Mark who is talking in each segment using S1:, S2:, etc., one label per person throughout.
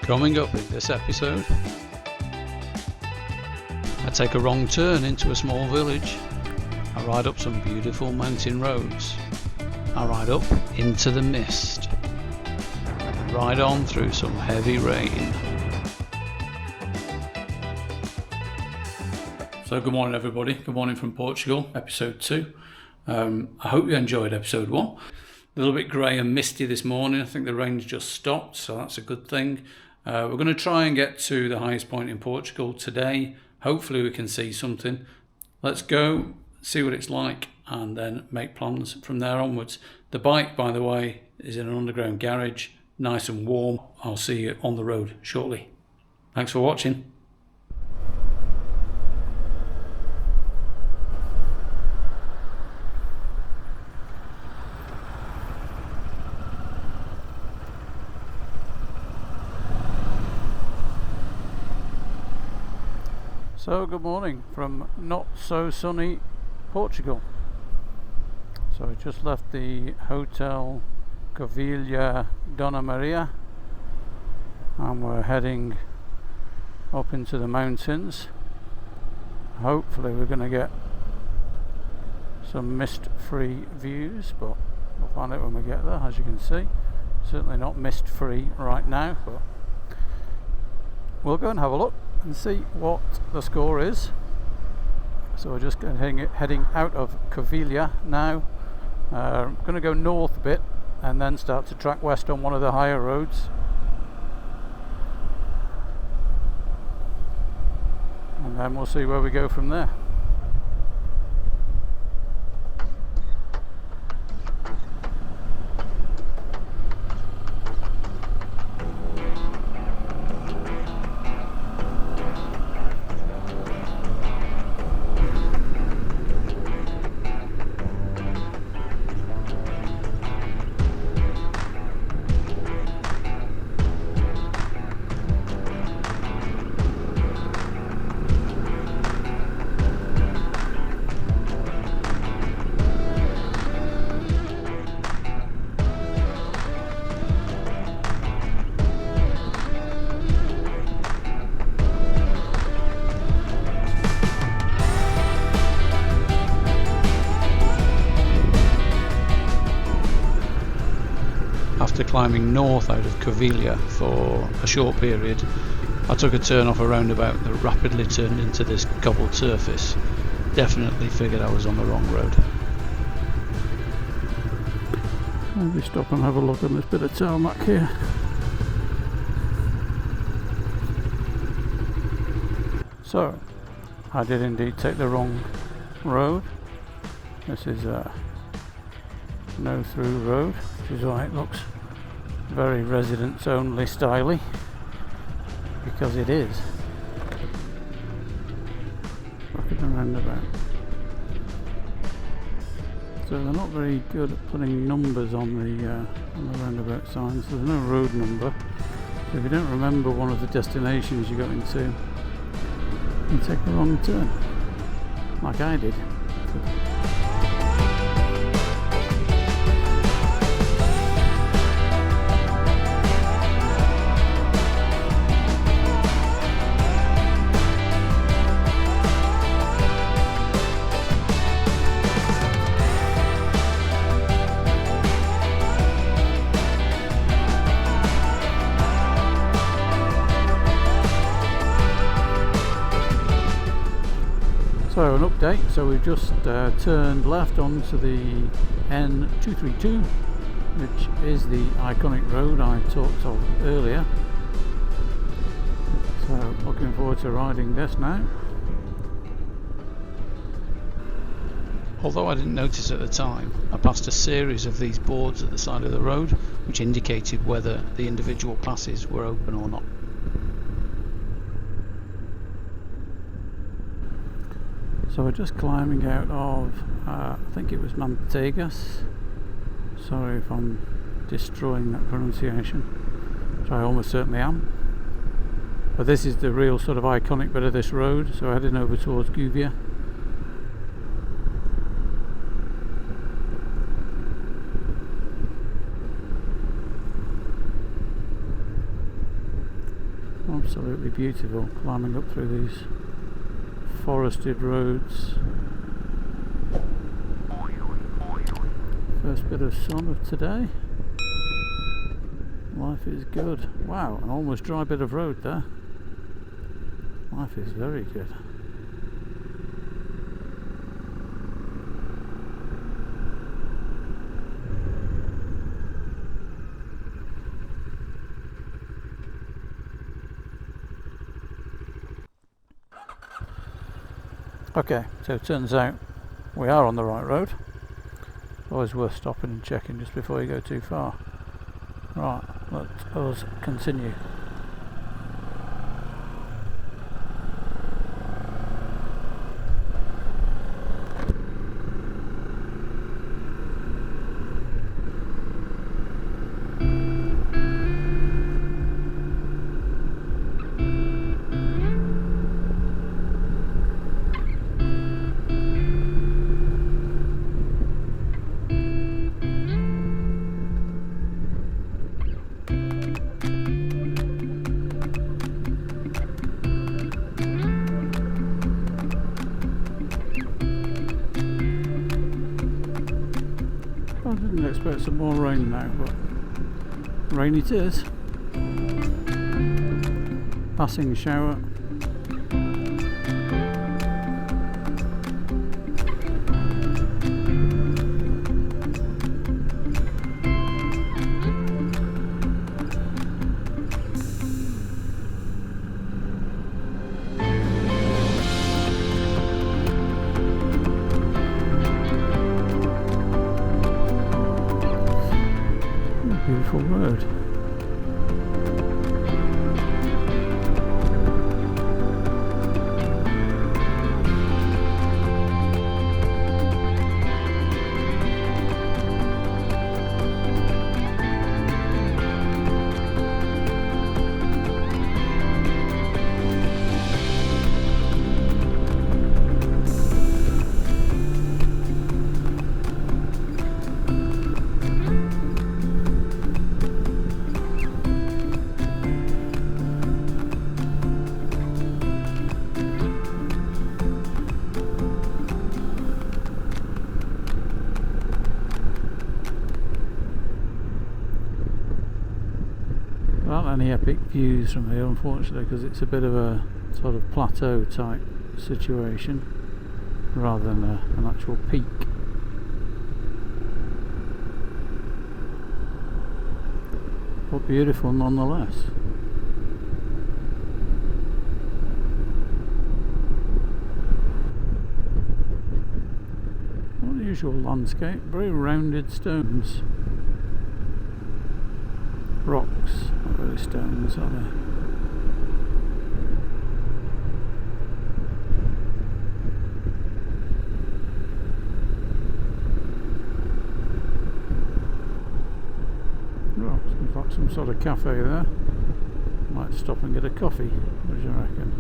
S1: Coming up in this episode, I take a wrong turn into a small village. I ride up some beautiful mountain roads. I ride up into the mist. And ride on through some heavy rain.
S2: So good morning everybody, good morning from Portugal, episode 2. I hope you enjoyed episode 1. A little bit grey and misty this morning. I think the rain's just stopped, so that's a good thing. We're going to try and get to the highest point in Portugal today. Hopefully we can see something. Let's go, see what it's like, and then make plans from there onwards. The bike, by the way, is in an underground garage, nice and warm. I'll see you on the road shortly. Thanks for watching. So good morning from not so sunny Portugal. So I just left the hotel Covilhã Dona Maria and we're heading up into the mountains. Hopefully we're going to get some mist free views, but we'll find out when we get there. As you can see, certainly not mist free right now, but we'll go and have a look and see what the score is. So we're just heading out of Covilhã now. Going to go north a bit and then start to track west on one of the higher roads. And then we'll see where we go from there. After climbing north out of Covilhã for a short period, I took a turn off a roundabout that rapidly turned into this cobbled surface. Definitely figured I was on the wrong road. Maybe stop and have a look at this bit of tarmac here. So, I did indeed take the wrong road. This is a no through road, which is why it looks very residents only styly, because it is. Look at the roundabout. So they're not very good at putting numbers on the roundabout signs. There's no road number, so if you don't remember one of the destinations you go into, you take a wrong turn, like I did. So an update, so we've just turned left onto the N232, which is the iconic road I talked of earlier. So looking forward to riding this now.
S1: Although I didn't notice at the time, I passed a series of these boards at the side of the road which indicated whether the individual passes were open or not.
S2: So we're just climbing out of, I think it was Mantegas. Sorry if I'm destroying that pronunciation, which I almost certainly am. But this is the real sort of iconic bit of this road, so heading over towards Covilhã. Absolutely beautiful, climbing up through these forested roads. First bit of sun of today. Life is good. Wow, an almost dry bit of road there. Life is very good. Okay, so it turns out we are on the right road. Always worth stopping and checking just before you go too far. Right, let us continue. I didn't expect some more rain now, but rain it is. Passing shower. Beautiful road. There aren't any epic views from here, unfortunately, because it's a bit of a sort of plateau type situation rather than an actual peak. But beautiful nonetheless. Unusual landscape, very rounded stones. Rocks, not really stones, are they? Oh, seems like some sort of cafe there. Might stop and get a coffee. What do you reckon?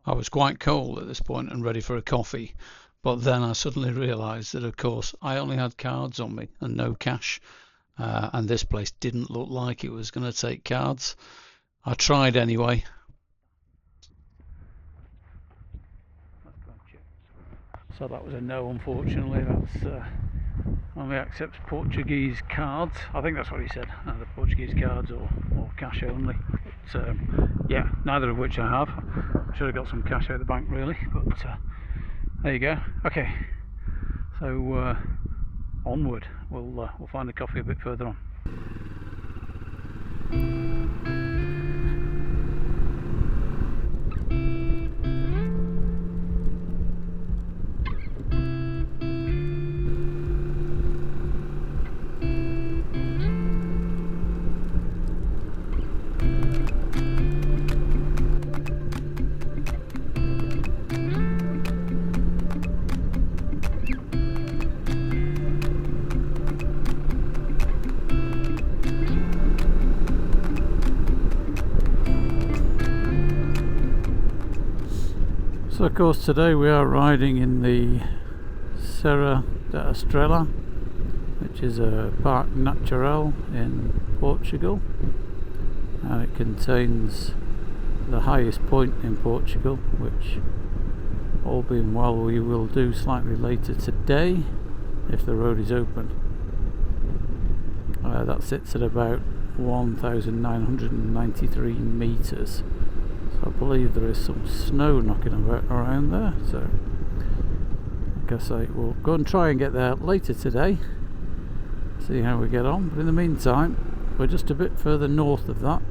S1: I was quite cold at this point and ready for a coffee, but then I suddenly realised that of course I only had cards on me and no cash, and this place didn't look like it was going to take cards. I tried anyway.
S2: So that was a no, unfortunately. That's only accepts Portuguese cards. I think that's what he said, either Portuguese cards or cash only. But yeah, neither of which I have. Should have got some cash out of the bank really, but there you go. Okay, so onward. We'll find a coffee a bit further on. So of course today we are riding in the Serra Da Estrela, which is a park natural in Portugal, and it contains the highest point in Portugal, which all being well we will do slightly later today if the road is open. That sits at about 1,993 meters, so I believe there is some snow knocking about around there, so I guess I will go and try and get there later today, see how we get on. But in the meantime, we're just a bit further north of that,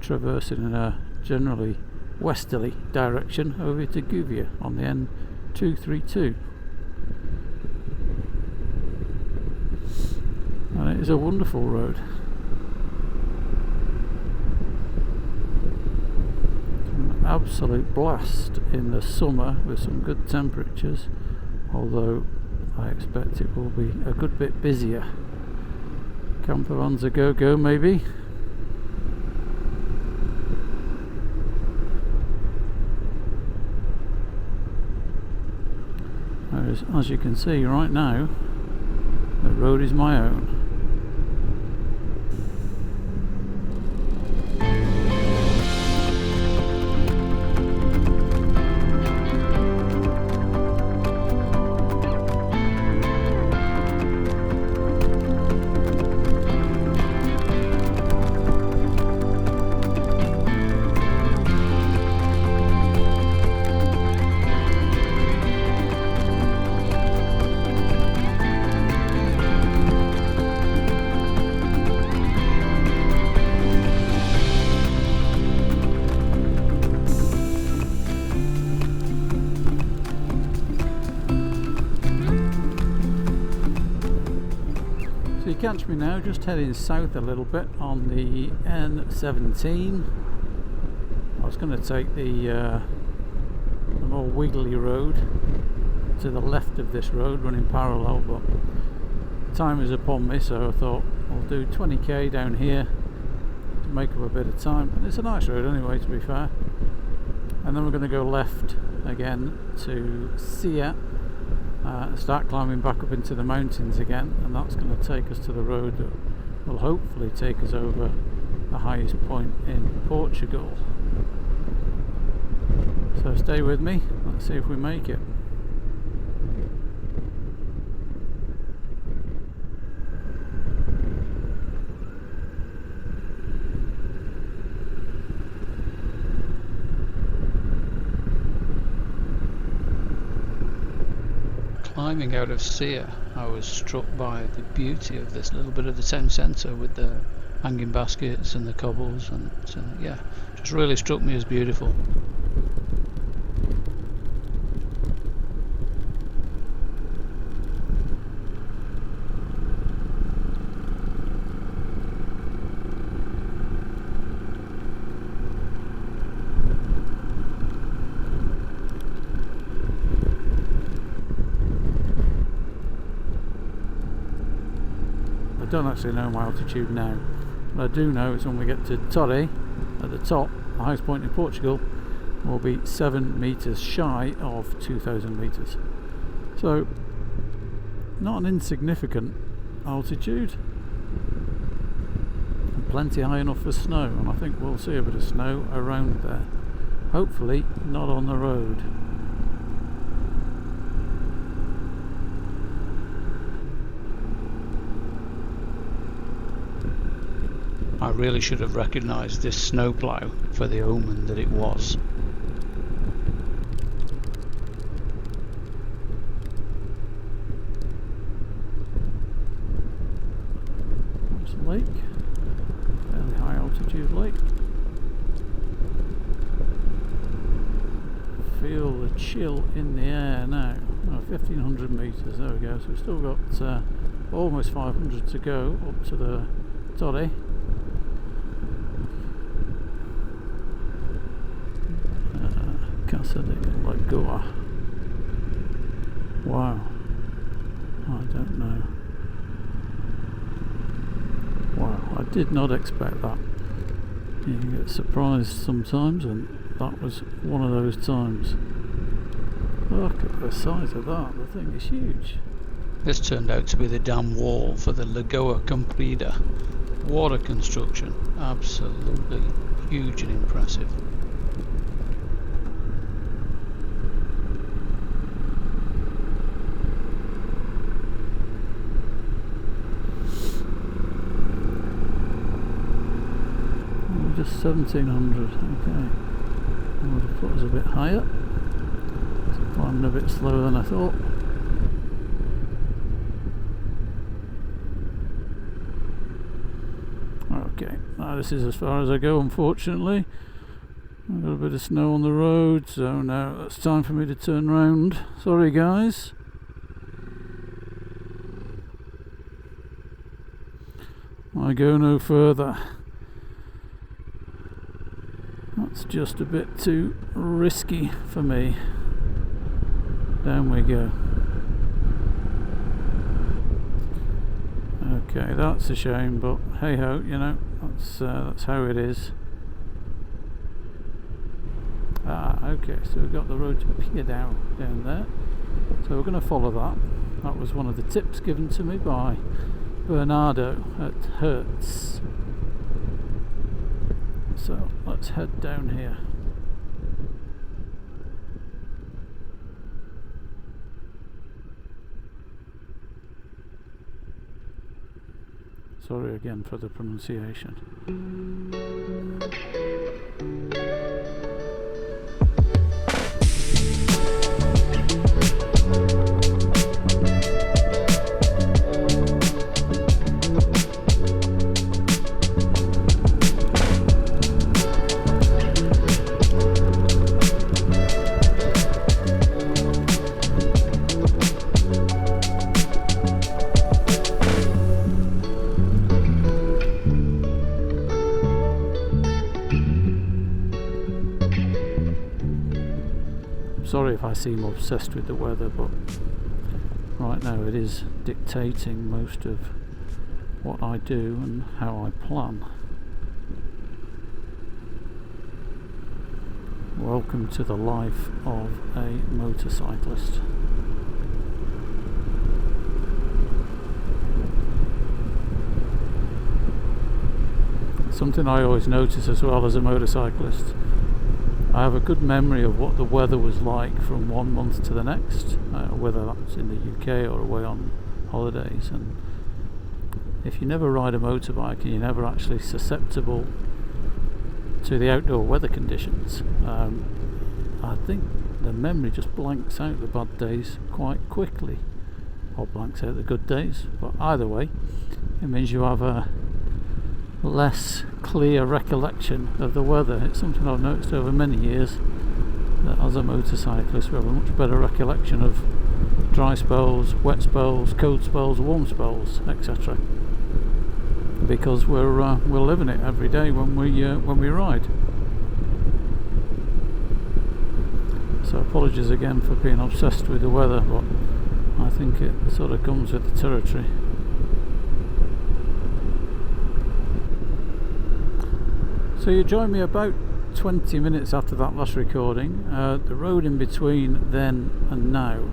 S2: traversing in a generally westerly direction over to Covilhã on the N232. And it is a wonderful road. An absolute blast in the summer with some good temperatures, although I expect it will be a good bit busier. Camper vans a go-go maybe. Whereas, as you can see right now, the road is my own. So you catch me now just heading south a little bit on the N17. I was going to take the more wiggly road to the left of this road, running parallel, but time is upon me, so I thought I'll do 20k down here to make up a bit of time. And it's a nice road anyway, to be fair. And then we're going to go left again to Serra, start climbing back up into the mountains again, and that's going to take us to the road that will hopefully take us over the highest point in Portugal. So stay with me, let's see if we make it.
S1: Climbing out of Serra, I was struck by the beauty of this little bit of the town centre with the hanging baskets and the cobbles, and yeah, just really struck me as beautiful.
S2: I don't actually know my altitude now, but I do know it's when we get to Torre at the top, the highest point in Portugal, will be 7 metres shy of 2,000 metres. So not an insignificant altitude, and plenty high enough for snow, and I think we'll see a bit of snow around there, hopefully not on the road.
S1: I really should have recognised this snowplough for the omen that it was.
S2: There's a lake, fairly high altitude lake. Feel the chill in the air now. 1,500 metres, there we go. So we've still got almost 500 to go up to the Torre. Lagoa. Wow, I don't know. Wow, I did not expect that. You can get surprised sometimes, and that was one of those times. Look at the size of that, the thing is huge.
S1: This turned out to be the dam wall for the Lagoa Comprida water construction. Absolutely huge and impressive. Just 1700, okay. I would have put us a bit higher. It's climbing a bit slower than I thought. Okay, now this is as far as I go, unfortunately. I've got a bit of snow on the road, so now it's time for me to turn round. Sorry guys. I go no further. That's just a bit too risky for me. Down we go. Okay, that's a shame, but hey ho, you know, that's how it is. Okay, so we've got the road to Piedao down there. So we're going to follow that. That was one of the tips given to me by Bernardo at Hertz. So let's head down here. Sorry again for the pronunciation. Sorry if I seem obsessed with the weather, but right now it is dictating most of what I do and how I plan. Welcome to the life of a motorcyclist. Something I always notice as well as a motorcyclist, I have a good memory of what the weather was like from one month to the next, whether that's in the UK or away on holidays. And if you never ride a motorbike and you're never actually susceptible to the outdoor weather conditions, I think the memory just blanks out the bad days quite quickly, or blanks out the good days. But either way, it means you have a less clear recollection of the weather. It's something I've noticed over many years, that as a motorcyclist we have a much better recollection of dry spells, wet spells, cold spells, warm spells, etc. because we're living it every day when we ride. So apologies again for being obsessed with the weather, but I think it sort of comes with the territory. So you joined me about 20 minutes after that last recording. The road in between then and now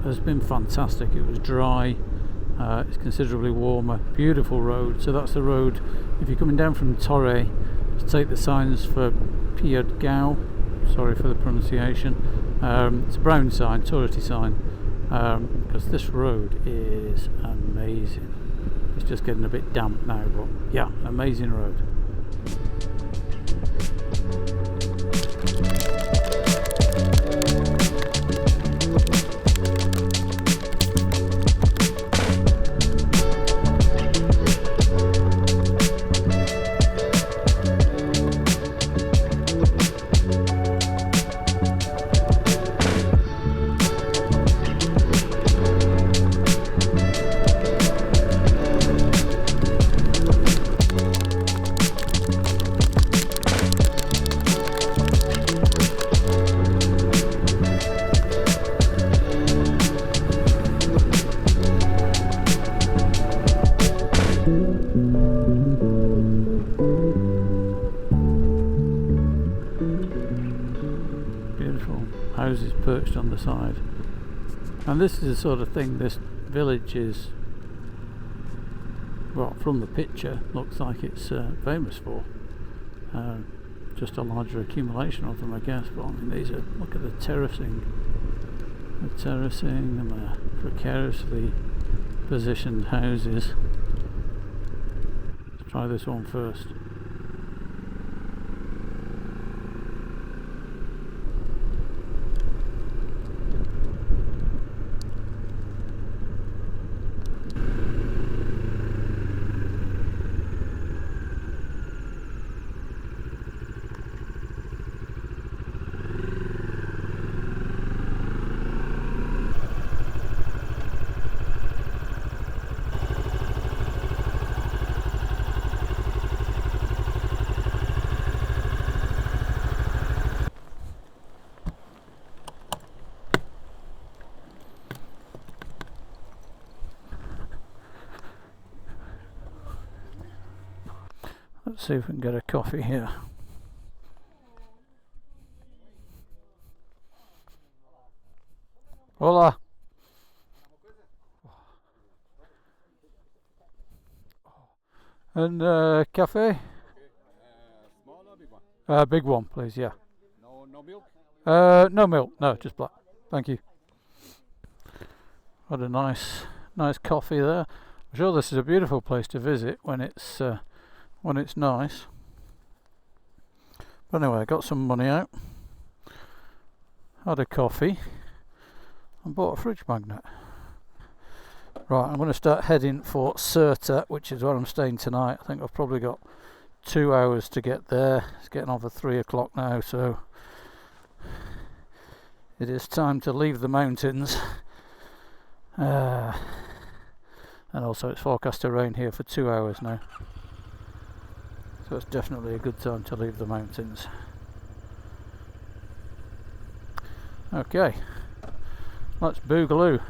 S1: has been fantastic. It was dry, it's considerably warmer, beautiful road. So that's the road, if you're coming down from Torre, to take the signs for Piedao, sorry for the pronunciation, it's a brown sign, tourist sign, because this road is amazing. It's just getting a bit damp now, but yeah, amazing road.
S2: beautiful houses perched on the side. And this is the sort of thing this village is, well, from the picture, looks like it's famous for. Just a larger accumulation of them, I guess. But I mean, these are, look at the terracing and the precariously positioned houses. Let's try this one first. Let's see if we can get a coffee here. Hola. And cafe?
S3: Small or big one?
S2: Big one, please. Yeah.
S3: No milk?
S2: No milk. No, just black. Thank you. What a nice coffee there. I'm sure this is a beautiful place to visit when it's nice. But anyway, I got some money out, had a coffee, and bought a fridge magnet. Right, I'm going to start heading for Serra, which is where I'm staying tonight. I think I've probably got 2 hours to get there. It's getting on for 3 o'clock now, so it is time to leave the mountains. And also it's forecast to rain here for 2 hours now. So it's definitely a good time to leave the mountains. Okay, let's boogaloo.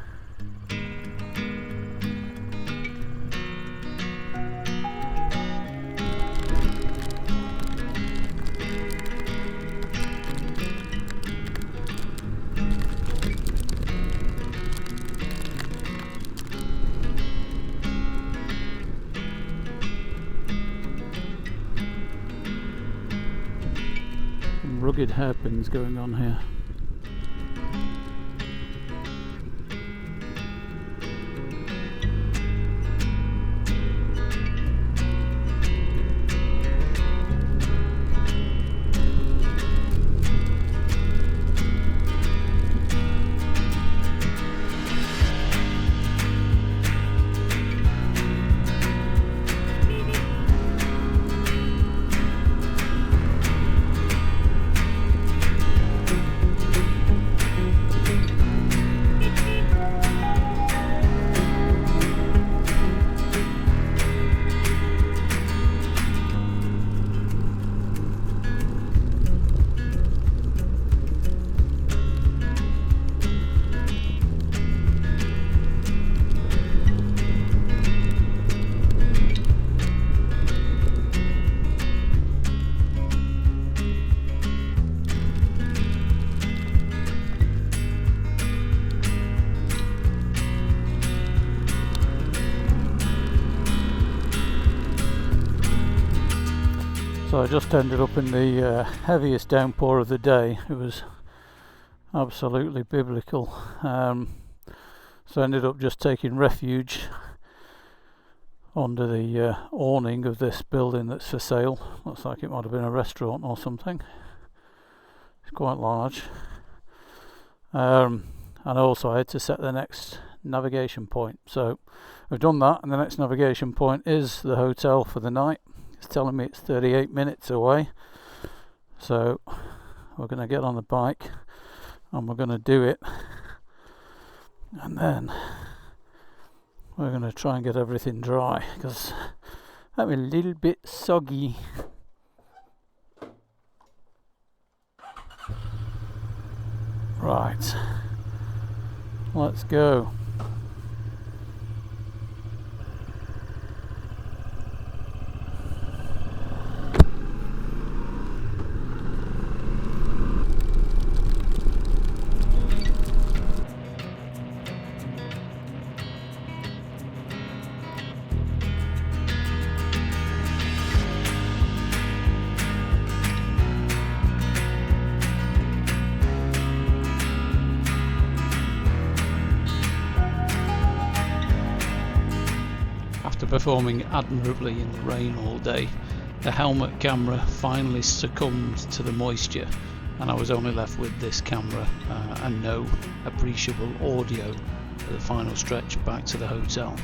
S2: Rugged hairpins going on here. So I just ended up in the heaviest downpour of the day. It was absolutely biblical. So I ended up just taking refuge under the awning of this building that's for sale. Looks like it might have been a restaurant or something. It's quite large. And also I had to set the next navigation point. So I've done that, and the next navigation point is the hotel for the night. It's telling me it's 38 minutes away. So we're going to get on the bike and we're going to do it. And then we're going to try and get everything dry, because I'm a little bit soggy. Right, let's go.
S1: performing admirably in the rain all day, the helmet camera finally succumbed to the moisture, and I was only left with this camera and no appreciable audio for the final stretch back to the hotel.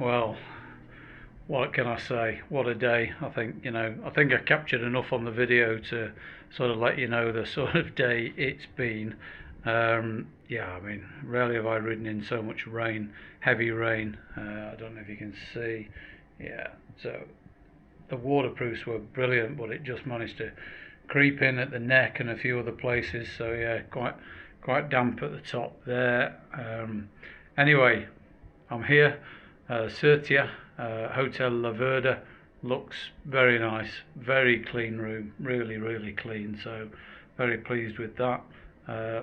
S2: Well, what can I say? What a day. I think I captured enough on the video to sort of let you know the sort of day it's been. Yeah, I mean, rarely have I ridden in so much rain, heavy rain. I don't know if you can see. Yeah, so the waterproofs were brilliant, but it just managed to creep in at the neck and a few other places. So yeah, quite damp at the top there. Anyway, I'm here. Sertia, Hotel La Verda, looks very nice, very clean room, really clean, so very pleased with that.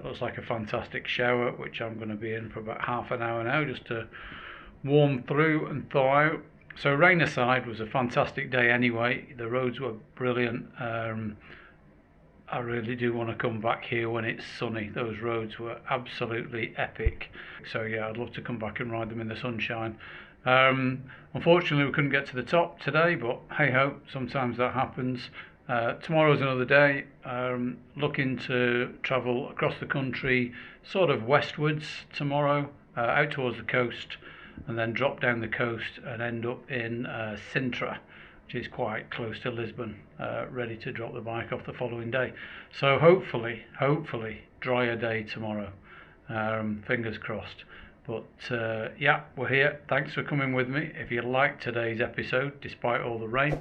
S2: Looks like a fantastic shower, which I'm going to be in for about half an hour now just to warm through and thaw out. So rain aside, was a fantastic day anyway. The roads were brilliant. I really do want to come back here when it's sunny. Those roads were absolutely epic. So yeah, I'd love to come back and ride them in the sunshine. Unfortunately we couldn't get to the top today, but hey ho, sometimes that happens. Tomorrow's another day. Looking to travel across the country, sort of westwards tomorrow, out towards the coast, and then drop down the coast and end up in Sintra, which is quite close to Lisbon, ready to drop the bike off the following day. So hopefully drier day tomorrow, fingers crossed. But yeah, we're here. Thanks for coming with me. If you liked today's episode, despite all the rain,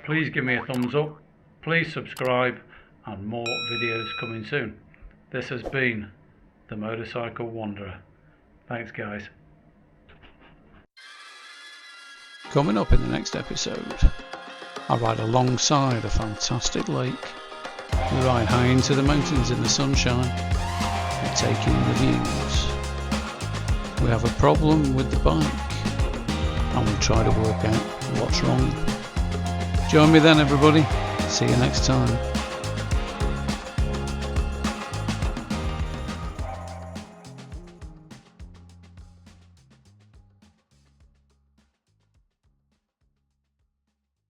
S2: please give me a thumbs up, please subscribe, and more videos coming soon. This has been the Motorcycle Wanderer. Thanks guys.
S1: Coming up in the next episode, I ride alongside a fantastic lake. We ride high into the mountains in the sunshine and take in the views. We have a problem with the bike and we try to work out what's wrong. Join me then everybody. See you next time.